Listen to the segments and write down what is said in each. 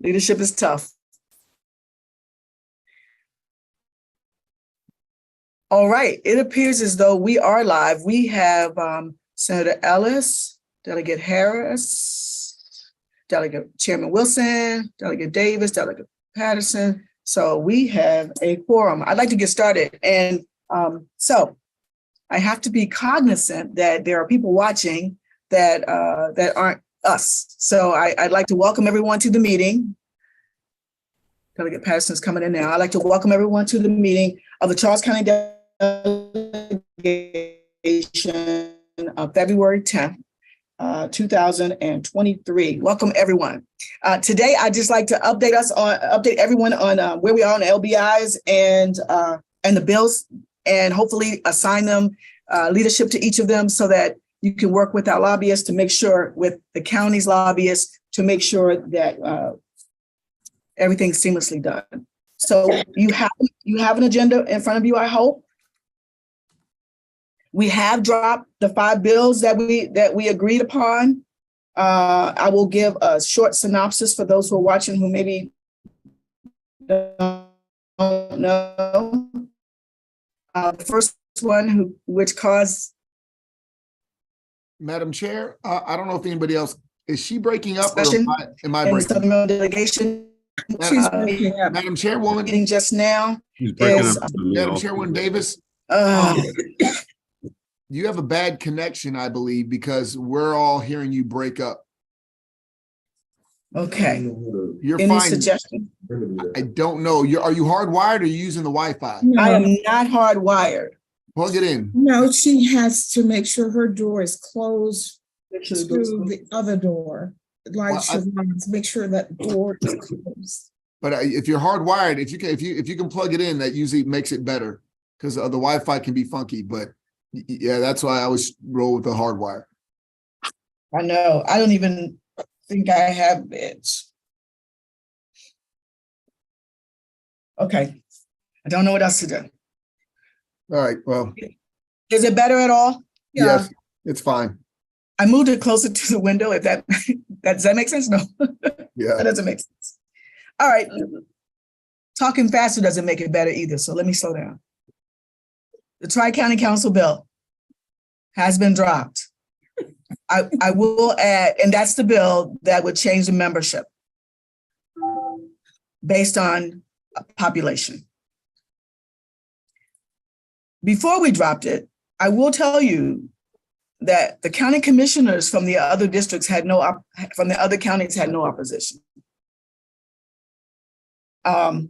Leadership is tough. All right, it appears as though we are live. We have Senator Ellis, Delegate Harris, Delegate Chairman Wilson, Delegate Davis, Delegate Patterson. So we have a quorum. I'd like to get started. And so I have to be cognizant that there are people watching that aren't us. So I'd like to welcome everyone to the meeting. Delegate Patterson's coming in now. I'd like to welcome everyone to the meeting of the Charles County Delegation of February 10th, 2023. Welcome everyone. Today, I'd just like to update everyone on where we are on LBIs and the bills, and hopefully assign them leadership to each of them so that you can work with our lobbyists to make sure, with the county's lobbyists, to make sure that everything's seamlessly done. So you have an agenda in front of you, I hope. We have dropped the 5 bills that we agreed upon. I will give a short synopsis for those who are watching who maybe don't know. The first one, which caused. Madam Chair, I don't know if anybody else, is she breaking up or am I in the breaking Southern Maryland delegation. Madam Chairwoman, Meeting just now. Madam Chairwoman Davis, you have a bad connection, I believe, because we're all hearing you break up. Okay. You're Any fine. suggestion? I don't know. Are you hardwired or are you using the Wi-Fi? No, I am not hardwired. Plug it in. no, she has to make sure her door is closed to the other door. Like Well, she wants, make sure that door is closed. But if you're hardwired, if you can plug it in, that usually makes it better, because the Wi-Fi can be funky. But yeah, that's why I always roll with the hardwire. I know. I don't even think I have it. Okay. I don't know what else to do. All right. Well, Is it better at all? yes, it's fine. I moved it closer to the window. If that does that make sense? No, Yeah. that doesn't make sense. All right. Talking faster doesn't make it better either. So let me slow down. The Tri-County Council bill has been dropped. I will add, and that's the bill that would change the membership based on population. Before we dropped it, I will tell you that the county commissioners from the other districts from the other counties had no opposition. The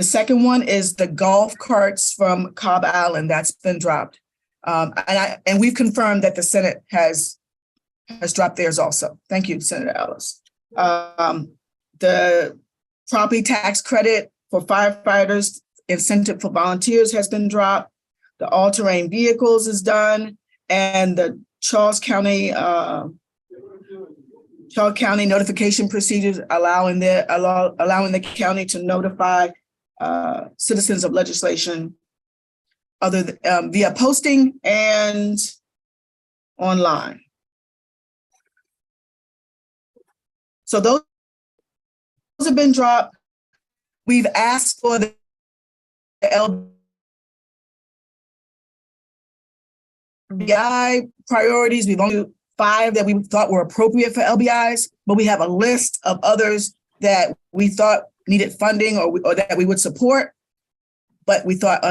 second one is the golf carts from Cobb Island. That's been dropped. And we've confirmed that the Senate has dropped theirs also. Thank you, Senator Ellis. The property tax credit for firefighters, incentive for volunteers has been dropped. The all-terrain vehicles is done, and the Charles County notification procedures allowing the county to notify citizens of legislation other than, via posting and online. So those have been dropped. We've asked for the LBI priorities. We've only 5 that we thought were appropriate for LBIs, but we have a list of others that we thought needed funding or that we would support, but we thought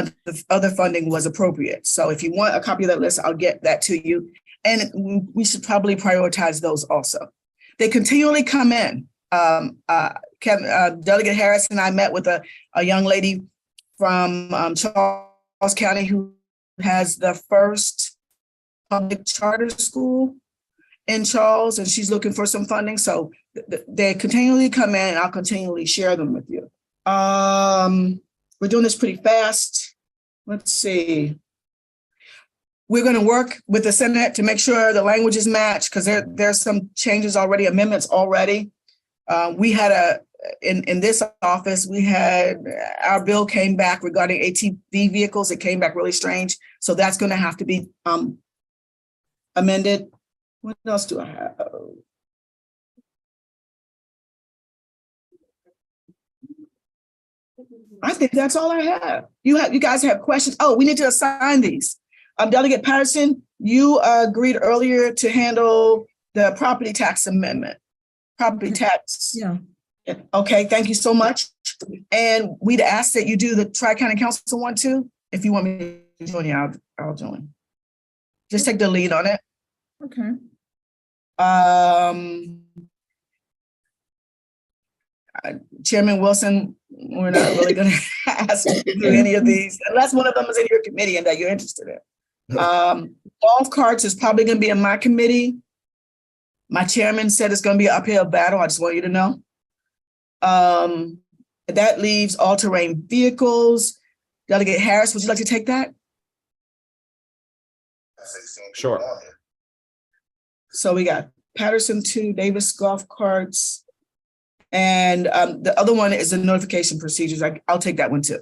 other funding was appropriate. So if you want a copy of that list, I'll get that to you. And we should probably prioritize those also. They continually come in. Delegate Harris and I met with a young lady from Charles County who has the first public charter school in Charles, and she's looking for some funding. So they continually come in, and I'll continually share them with you. We're doing this pretty fast. Let's see. We're going to work with the Senate to make sure the language is matched, because there's some changes already, amendments already. We had in this office, we had our bill came back regarding ATV vehicles. It came back really strange. So that's going to have to be amended. What else do I have? I think that's all I have. You guys have questions? Oh, we need to assign these. Delegate Patterson, you agreed earlier to handle the property tax amendment. Property tax. Yeah. Okay, thank you so much. And we'd ask that you do the Tri-County Council one too. If you want me to join you, I'll join. Just take the lead on it. Okay. Chairman Wilson, we're not really going to ask you to do any of these unless one of them is in your committee and that you're interested in. Golf carts is probably going to be in my committee. My chairman said it's going to be an uphill battle. I just want you to know. That leaves all-terrain vehicles. Delegate Harris, would you like to take that? Sure. So we got Patterson 2, Davis golf carts. And the other one is the notification procedures. I'll take that one too.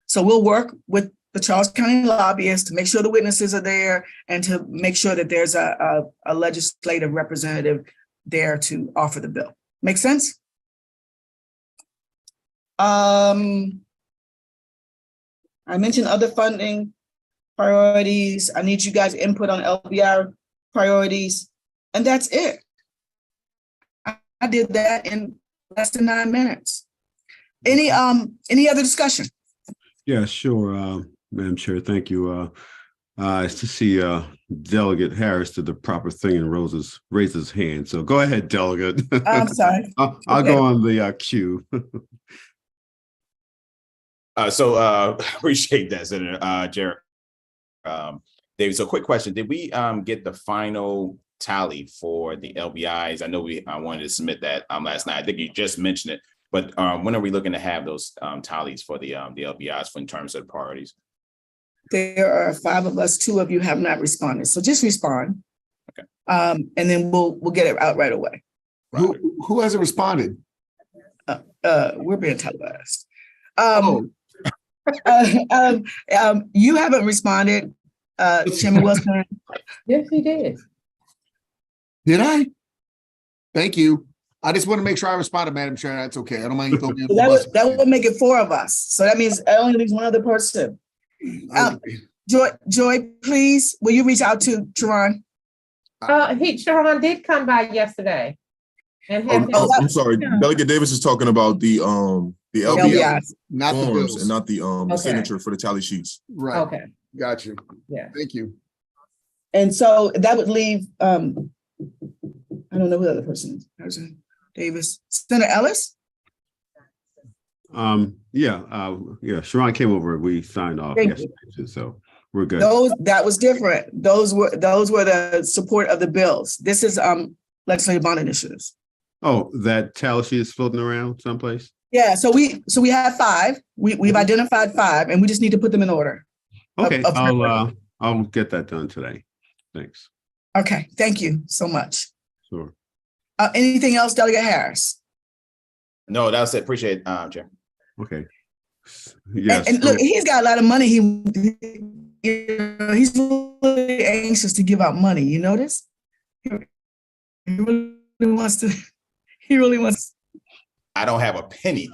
So we'll work with the Charles County lobbyists to make sure the witnesses are there and to make sure that there's a legislative representative there to offer the bill. Make sense? I mentioned other funding priorities. I need you guys' input on LBR priorities, and that's it. I did that in less than 9 minutes. Any other discussion? Yeah, sure, Madam Chair, thank you. It's to see Delegate Harris did the proper thing and raised his hand. So go ahead, Delegate. I'm sorry. I'll go on the queue. Appreciate that, Senator Jared. David, so quick question. Did we get the final tally for the LBIs? I know I wanted to submit that last night. I think you just mentioned it, but when are we looking to have those tallies for the LBIs in terms of priorities? There are 5 of us, 2 of you have not responded. So just respond. Okay. And then we'll get it out right away. Who hasn't responded? We're being televised. Oh, You haven't responded, Chairman Wilson. Yes, he did. did I? Thank you. I just want to make sure I responded, Madam Chair. That's okay. I don't mind you throwing me under the bus. That would make it 4 of us. So that means it only leaves one other person. Joy, please, will you reach out to Teron? Sharon did come by yesterday. And had I'm sorry, Delegate Davis is talking about the LBI LBIs. Not the forms bills. and not the Okay. signature for the tally sheets. Right. Okay, Got you. yeah. Thank you. And so that would leave, I don't know who the other person is. Person Davis, Senator Ellis? Yeah, Sharon came over, we signed off Thank you. yesterday, so we're good. That was different. Those were the support of the bills. This is legislative bond initiatives. Oh, that tally sheet is floating around someplace? Yeah, so we have 5. We've identified 5 and we just need to put them in order. Okay, of I'll get that done today. Thanks. Okay, thank you so much. Sure. Anything else, Delegate Harris? No, that's it. Appreciate it, Chair. Okay. Yes. And look, he's got a lot of money. He's really anxious to give out money. You notice? He really wants to. He really wants. I don't have a penny.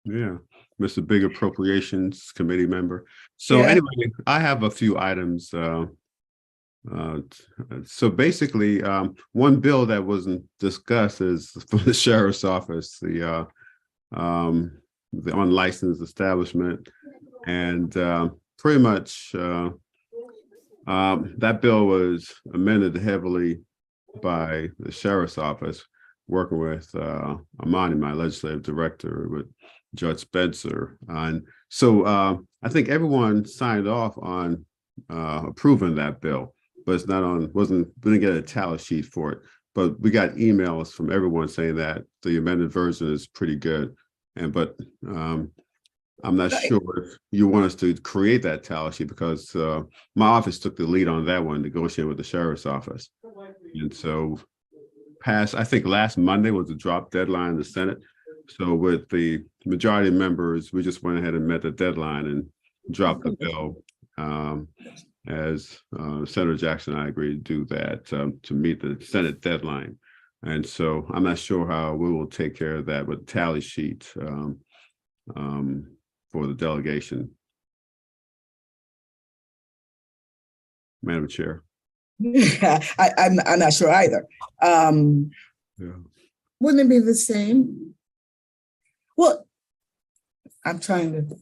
Yeah, Mr. Big Appropriations Committee member. So Yeah. anyway, I have a few items. So basically, one bill that wasn't discussed is for the sheriff's office, the unlicensed establishment, and pretty much that bill was amended heavily by the sheriff's office, working with Amani, my legislative director, with Judge Spencer. And so I think everyone signed off on approving that bill, but it's not on, we didn't get a tally sheet for it, but we got emails from everyone saying that the amended version is pretty good. But I'm not sure if you want us to create that tally sheet, because my office took the lead on that one, negotiating with the sheriff's office. And so I think last Monday was the drop deadline in the Senate. So with the majority of members, we just went ahead and met the deadline and dropped the bill. As Senator Jackson and I agreed to do that to meet the Senate deadline. And so I'm not sure how we will take care of that with tally sheet for the delegation. Madam Chair. I'm not sure either. Yeah. Wouldn't it be the same? Well, I'm trying to,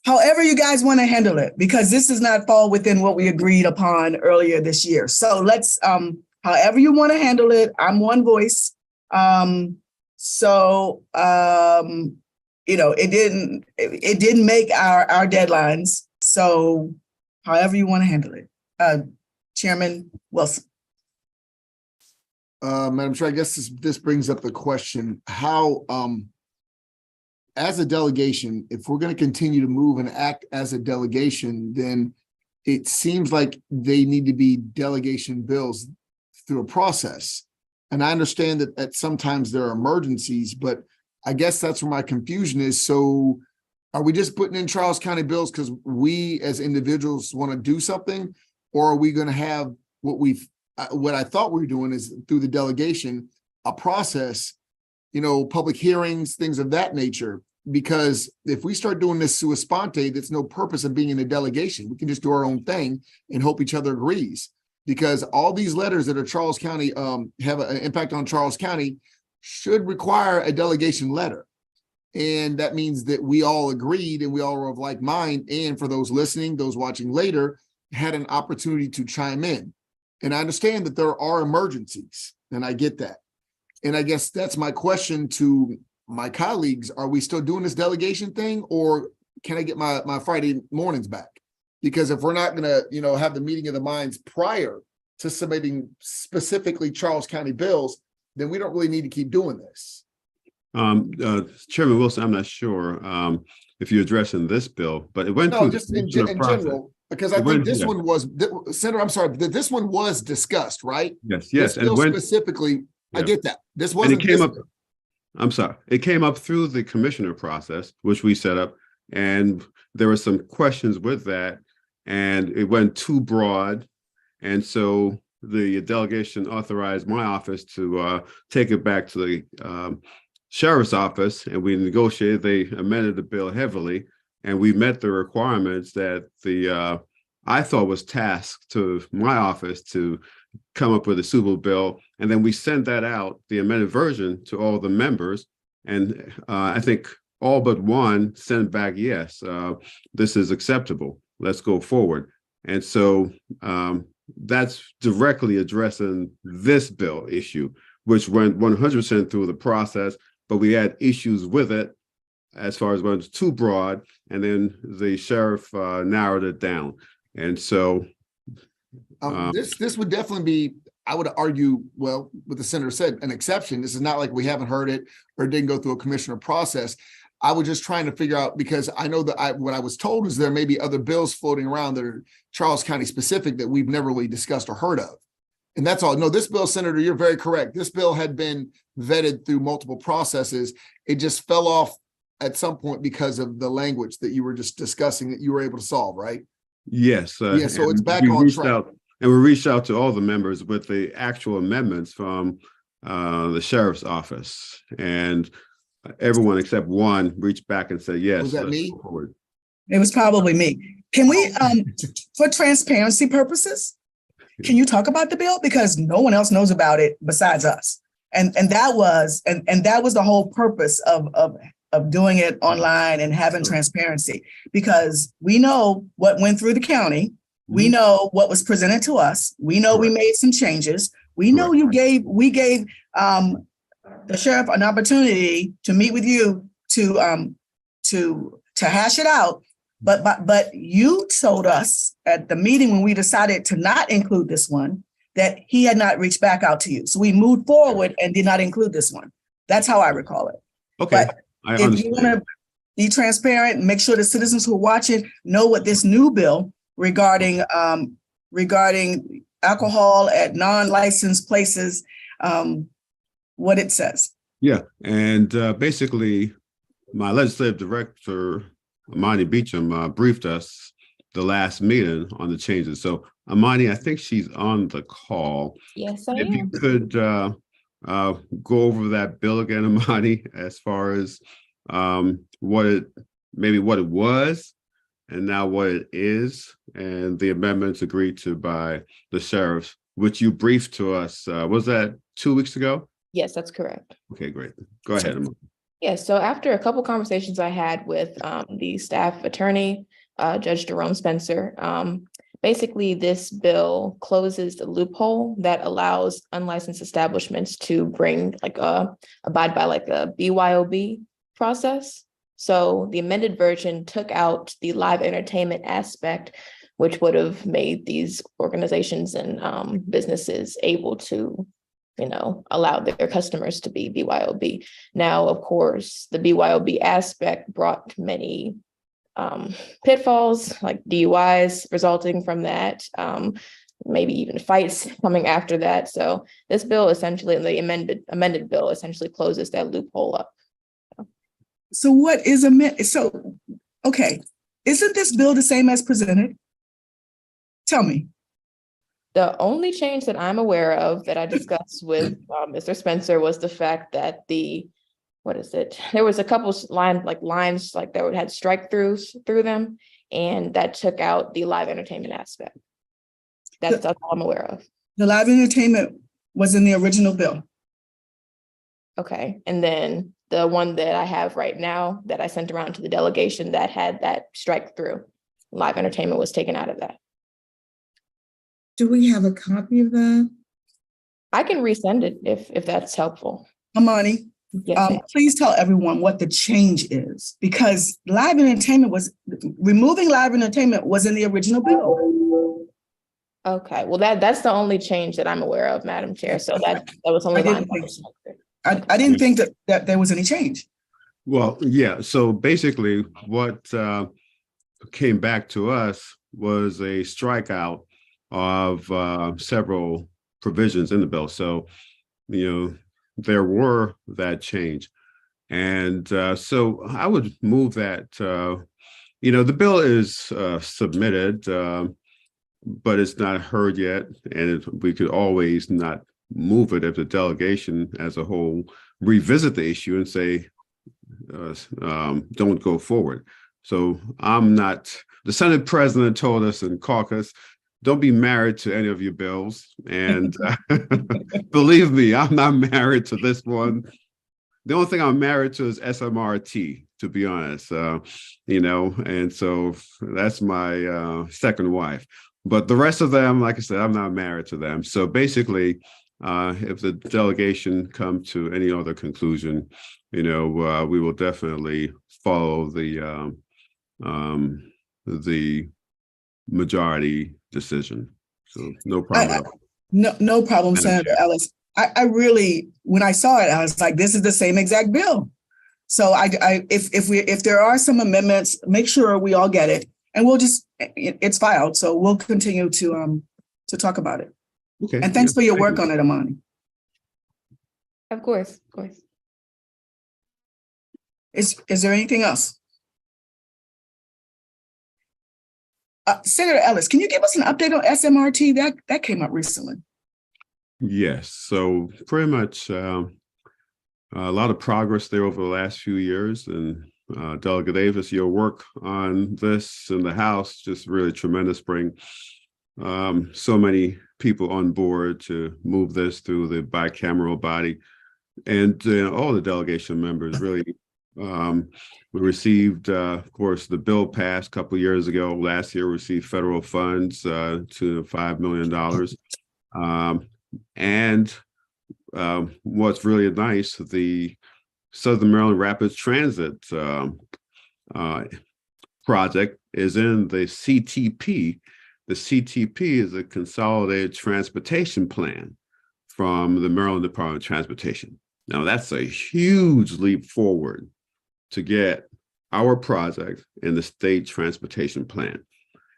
however you guys want to handle it, because this does not fall within what we agreed upon earlier this year. So let's, however you want to handle it, I'm one voice. You know, it didn't make our deadlines. So however you want to handle it. Chairman Wilson. Madam Chair, I guess this brings up the question, how, as a delegation, if we're going to continue to move and act as a delegation, then it seems like they need to be delegation bills through a process. And I understand that sometimes there are emergencies, but I guess that's where my confusion is. So are we just putting in Charles County bills because we as individuals want to do something? Or are we going to have what I thought we were doing is through the delegation, a process, you know, public hearings, things of that nature? Because if we start doing this sua sponte, there's no purpose of being in a delegation. We can just do our own thing and hope each other agrees. Because all these letters that are Charles County have an impact on Charles County should require a delegation letter. And that means that we all agreed and we all are of like mind. And for those listening, those watching later, had an opportunity to chime in. And I understand that there are emergencies, and I get that. And I guess that's my question to my colleagues. Are we still doing this delegation thing, or can I get my Friday mornings back? Because if we're not gonna, you know, have the meeting of the minds prior to submitting specifically Charles County bills, then we don't really need to keep doing this. Chairman Wilson, I'm not sure if you're addressing this bill, but it went No, through just in general, because I think this one was, Senator, I'm sorry, this one was discussed, right? Yes, This and bill when specifically, I Yeah. get that. This and wasn't. it came up. I'm sorry, it came up through the commissioner process, which we set up, and there were some questions with that, and it went too broad, and so the delegation authorized my office to take it back to the sheriff's office, and we negotiated. They amended the bill heavily, and we met the requirements that the I thought was tasked to my office to come up with a suitable bill. And then we sent that out, the amended version, to all the members. And I think all but one sent back, yes, this is acceptable. Let's go forward. And so that's directly addressing this bill issue, which went 100% through the process, but we had issues with it as far as when it's too broad, and then the sheriff narrowed it down. And so this would definitely be, I would argue, well, what the senator said, an exception. This is not like we haven't heard it or didn't go through a commissioner process. I was just trying to figure out, because I know that what I was told is there may be other bills floating around that are Charles County specific that we've never really discussed or heard of. And that's all. No, this bill, Senator, you're very correct. This bill had been vetted through multiple processes. It just fell off at some point because of the language that you were just discussing that you were able to solve, right? yes. Yeah, so it's back we on reached track. out, and we reached out to all the members with the actual amendments from the sheriff's office. And everyone except one reached back and said, yes. Was that let's me? go forward. It was probably me. Can we, for transparency purposes, can you talk about the bill? Because no one else knows about it besides us. And that was the whole purpose of doing it online and having transparency, because we know what went through the county. We know what was presented to us. We know we made some changes. We know we gave the sheriff an opportunity to meet with you to hash it out. But you told us at the meeting when we decided to not include this one, that he had not reached back out to you. So we moved forward and did not include this one. That's how I recall it. Okay. But I if you understand. want to be transparent and make sure the citizens who are watching know what this new bill regarding alcohol at non-licensed places, what it says. Yeah, and basically, my legislative director, Amani Beecham, briefed us the last meeting on the changes. So Amani, I think she's on the call. Yes, I If you am. could go over that bill again, Amani, as far as what it was and now what it is, and the amendments agreed to by the sheriffs, which you briefed to us. Was that 2 weeks ago? Yes, that's correct. Okay, great. Go ahead, Amani. Yeah, so after a couple conversations I had with the staff attorney, Judge Jerome Spencer, basically this bill closes the loophole that allows unlicensed establishments to bring abide by like a BYOB process. So the amended version took out the live entertainment aspect, which would have made these organizations and businesses able to, allow their customers to be BYOB. Now, of course, the BYOB aspect brought many pitfalls like DUIs resulting from that, maybe even fights coming after that. So this bill essentially, the amended bill essentially closes that loophole up. So what is okay, isn't this bill the same as presented? Tell me. The only change that I'm aware of that I discussed with Mr. Spencer was the fact that there was a couple lines that had strike throughs through them, and that took out the live entertainment aspect. That's all I'm aware of. The live entertainment was in the original bill. Okay, and then the one that I have right now that I sent around to the delegation that had that strike through, live entertainment was taken out of that. Do we have a copy of that? I can resend it if that's helpful. Amani, Yes, ma'am. please tell everyone what the change is, because removing live entertainment was in the original bill. Okay, well, that's the only change that I'm aware of, Madam Chair. So that was only line. I didn't think that there was any change. Well, yeah. So basically, what came back to us was a strikeout of several provisions in the bill. So, there were that change. And so I would move that, the bill is submitted, but it's not heard yet. And we could always not move it if the delegation as a whole revisit the issue and say, don't go forward. So the Senate president told us in caucus, don't be married to any of your bills. And believe me, I'm not married to this one. The only thing I'm married to is SMRT, to be honest, and so that's my second wife. But the rest of them, like I said, I'm not married to them. So basically, if the delegation come to any other conclusion, we will definitely follow the majority decision. So no problem. No problem, Senator Ellis. I really, when I saw it, I was like, this is the same exact bill. So if there are some amendments, make sure we all get it, and it's filed. So we'll continue to talk about it. Okay. And thanks for your work on it, Amani. Of course. Is there anything else? Senator Ellis, can you give us an update on SMRT? That came up recently. Yes. So pretty much a lot of progress there over the last few years. And Delegate Davis, your work on this in the House, just really tremendous, bring so many people on board to move this through the bicameral body. And all the delegation members really, we received, of course, the bill passed a couple of years ago. Last year, we received federal funds to $5 million. And what's really nice, the Southern Maryland Rapid Transit project is in the CTP. The CTP is a Consolidated Transportation Plan from the Maryland Department of Transportation. Now, that's a huge leap forward to get our project in the state transportation plan.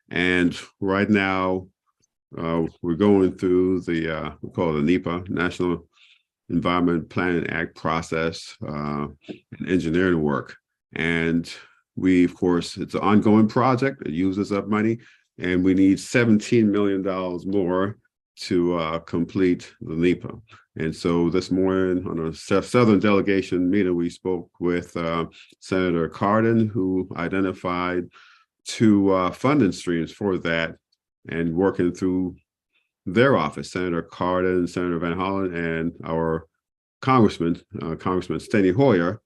And right now, we're going through the, we call it the NEPA, National Environment Planning Act process and engineering work. And we, of course, it's an ongoing project. It uses up money, and we need $17 million more to complete the NEPA. And so this morning on a Southern delegation meeting, we spoke with Senator Cardin, who identified 2 funding streams for that, and working through their office, Senator Cardin, Senator Van Hollen, and our Congressman Steny Hoyer,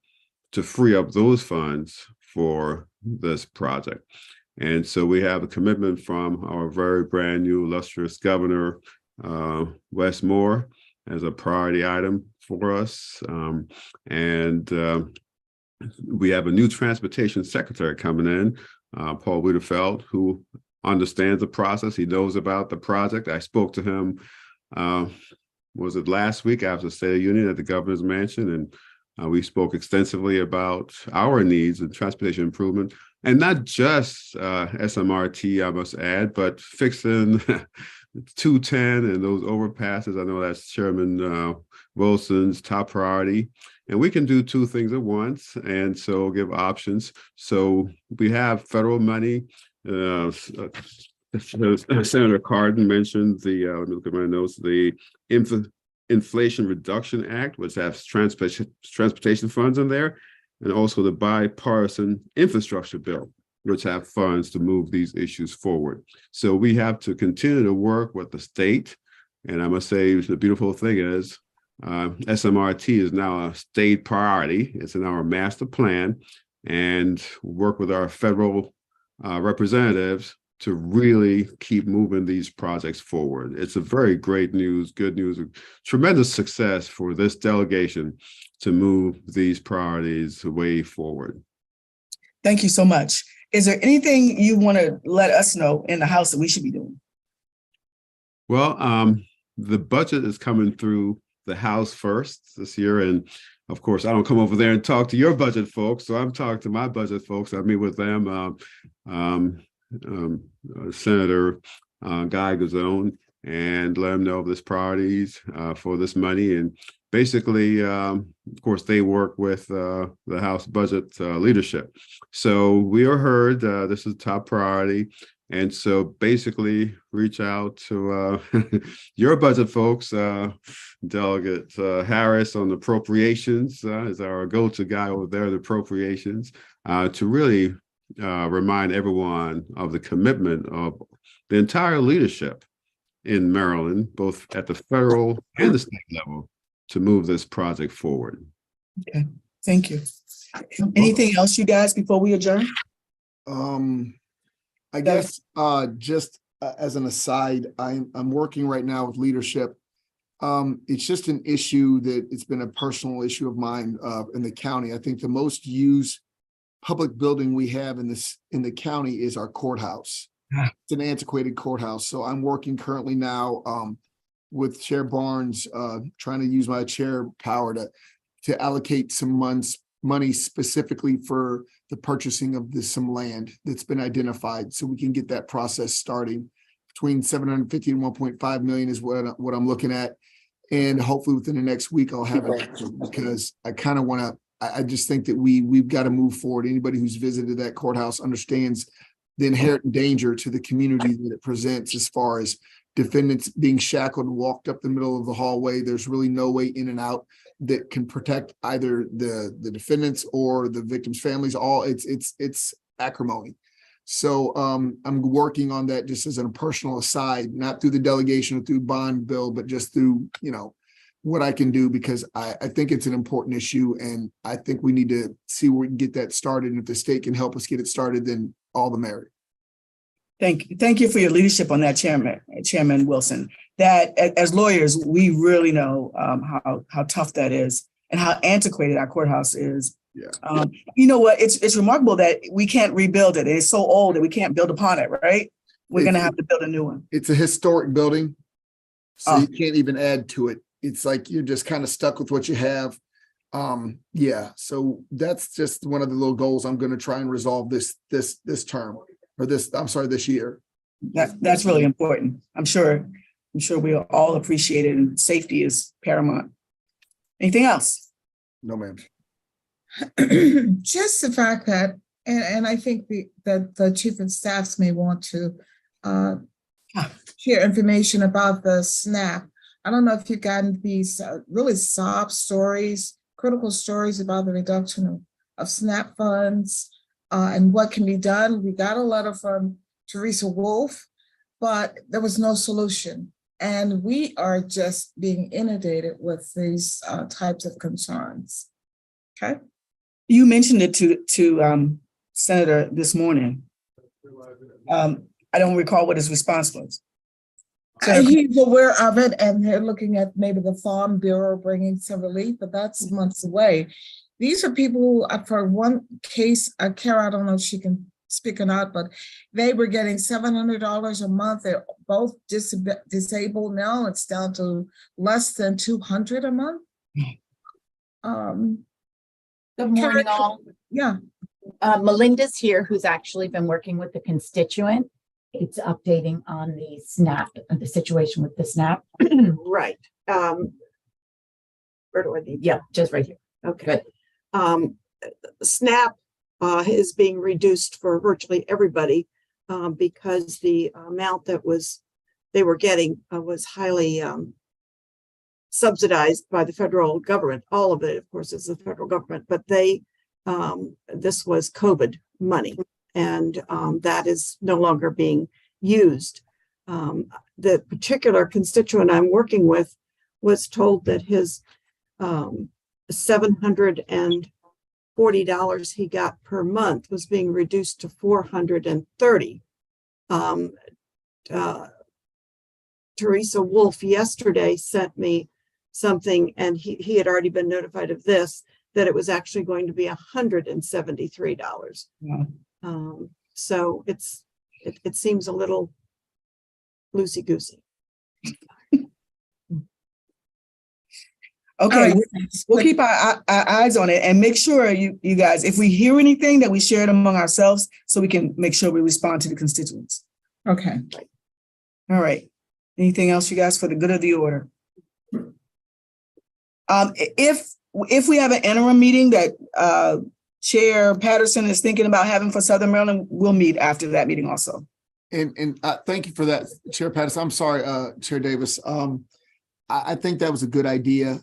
to free up those funds for this project. And so we have a commitment from our very brand new illustrious governor, Wes Moore, as a priority item for us. We have a new transportation secretary coming in, Paul Wiederfeld, who understands the process. He knows about the project. I spoke to him, was it last week after the State of the Union at the governor's mansion, and we spoke extensively about our needs in transportation improvement, and not just SMRT, I must add, but fixing 210 and those overpasses. I know that's Chairman Wilson's top priority. And we can do 2 things at once, and so give options. So we have federal money. Senator Cardin mentioned let me look at my notes, the Inflation Reduction Act, which has transportation funds in there, and also the bipartisan infrastructure bill, which have funds to move these issues forward. So we have to continue to work with the state. And I must say, the beautiful thing is SMRT is now a state priority. It's in our master plan, and work with our federal representatives to really keep moving these projects forward. It's a very great news, good news, tremendous success for this delegation to move these priorities way forward. Thank you so much. Is there anything you want to let us know in the House that we should be doing? Well, the budget is coming through the House first this year. And of course, I don't come over there and talk to your budget folks. So I'm talking to my budget folks. I meet with them, Senator Guy Gazone, and let them know of this priorities for this money. And basically, of course, they work with the House budget leadership. So we are heard. This is top priority. And so basically reach out to your budget folks, Delegate Harris on appropriations is our go-to guy over there, the appropriations, to really remind everyone of the commitment of the entire leadership in Maryland, both at the federal and the state level, to move this project forward. Okay, thank you. Anything else, you guys, before we adjourn? I guess just as an aside, I'm working right now with leadership. It's just an issue that it's been a personal issue of mine in the county. I think the most used public building we have in the county is our courthouse. It's an antiquated courthouse. So I'm working currently now with Chair Barnes, trying to use my chair power to allocate some money specifically for the purchasing of some land that's been identified, so we can get that process starting. Between 750 and 1.5 million is what I'm looking at, and hopefully within the next week I'll have it, because I kind of want to. I just think that we've got to move forward. Anybody who's visited that courthouse understands the inherent danger to the community that it presents, as far as defendants being shackled and walked up the middle of the hallway. There's really no way in and out that can protect either the defendants or the victims' families. It's acrimony. So I'm working on that just as a personal aside, not through the delegation or through bond bill, but just through, what I can do, because I think it's an important issue, and I think we need to see where we can get that started. And if the state can help us get it started, then all the merit. Thank you. Thank you for your leadership on that, Chairman Wilson. That as lawyers, we really know how tough that is and how antiquated our courthouse is. Yeah. You know what? It's remarkable that we can't rebuild it. It's so old that we can't build upon it, right? We're going to have to build a new one. It's a historic building, so Oh. you can't even add to it. It's like you're just kind of stuck with what you have. Yeah. So that's just one of the little goals I'm going to try and resolve this term, or this year. That's really important. I'm sure we all appreciate it, and safety is paramount. Anything else? No, ma'am. Just the fact that, and I think that the chief of staffs may want to share information about the SNAP. I don't know if you've gotten these really sob stories, critical stories about the reduction of SNAP funds and what can be done. We got a letter from Teresa Wolf, but there was no solution. And we are just being inundated with these types of concerns. Okay. You mentioned it to Senator this morning. I don't recall what his response was. He's aware of it, and they're looking at maybe the Farm Bureau bringing some relief, but that's months away. These are people who, for one case, Kara, I don't know if she can speak or not, but they were getting $700 a month. They're both disabled now. It's down to less than $200 a month. Good morning, all. Yeah. Melinda's here, who's actually been working with the constituent. It's updating on the SNAP, the situation with the SNAP. Right. Where do I need? Yeah, just right here. Okay. SNAP is being reduced for virtually everybody because the amount that they were getting was highly subsidized by the federal government. All of it, of course, is the federal government, but this was COVID money, and that is no longer being used. The particular constituent I'm working with was told that his $740 he got per month was being reduced to $430. Teresa Wolf yesterday sent me something, and he had already been notified of this, that it was actually going to be $173. Yeah. So it seems a little loosey-goosey. Okay, All right. we'll keep our eyes on it and make sure you guys, if we hear anything, that we share it among ourselves so we can make sure we respond to the constituents. Okay. All right. Anything else, you guys, for the good of the order? If we have an interim meeting that Chair Patterson is thinking about having for Southern Maryland, we'll meet after that meeting also. And thank you for that, Chair Patterson. I'm sorry, Chair Davis. I think that was a good idea.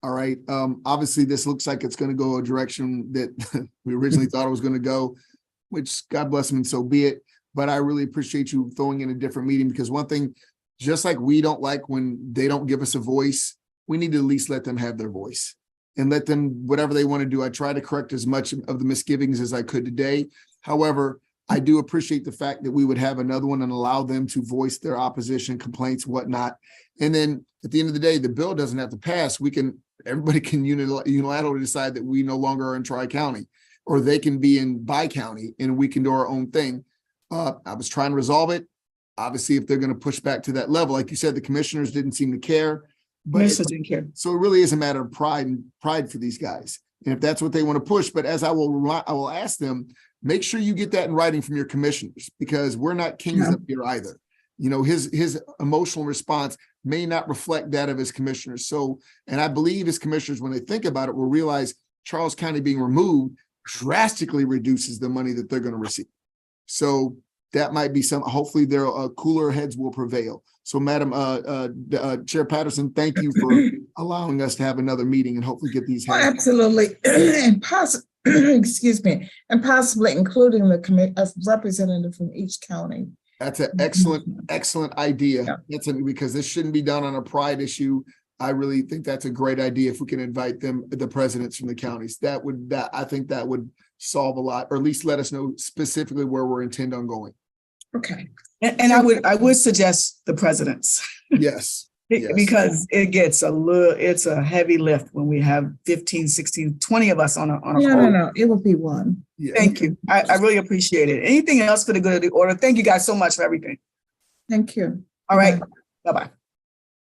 All right. Obviously, this looks like it's going to go a direction that we originally thought it was going to go, which God bless them and so be it. But I really appreciate you throwing in a different meeting, because one thing, just like we don't like when they don't give us a voice, we need to at least let them have their voice and let them, whatever they want to do. I try to correct as much of the misgivings as I could today. However, I do appreciate the fact that we would have another one and allow them to voice their opposition, complaints, whatnot. And then at the end of the day, the bill doesn't have to pass. Everybody can unilaterally decide that we no longer are in Tri-County, or they can be in Bi-County and we can do our own thing. I was trying to resolve it. Obviously, if they're going to push back to that level, like you said, the commissioners didn't seem to care. But Didn't care. So it really is a matter of pride for these guys. And if that's what they want to push, but as I will ask them, make sure you get that in writing from your commissioners, because we're not kings up here either. You know, his emotional response may not reflect that of his commissioners. So, and I believe his commissioners, when they think about it, will realize Charles County being removed drastically reduces the money that they're going to receive. So that might be hopefully their cooler heads will prevail. So Madam Chair Patterson, thank you for allowing us to have another meeting and hopefully get these. Absolutely. And excuse me, and possibly including a representative from each county. That's an excellent idea. Yeah. Because this shouldn't be done on a pride issue. I really think that's a great idea. If we can invite the presidents from the counties, I think that would solve a lot, or at least let us know specifically where we're intent on going. Okay. And I would suggest the presidents. Yes. Yes. Because it's a heavy lift when we have 15, 16, 20 of us on a No, it will be one. Yeah. Thank you. I really appreciate it. Anything else for the good of the order? Thank you guys so much for everything. Thank you. All right. Bye-bye.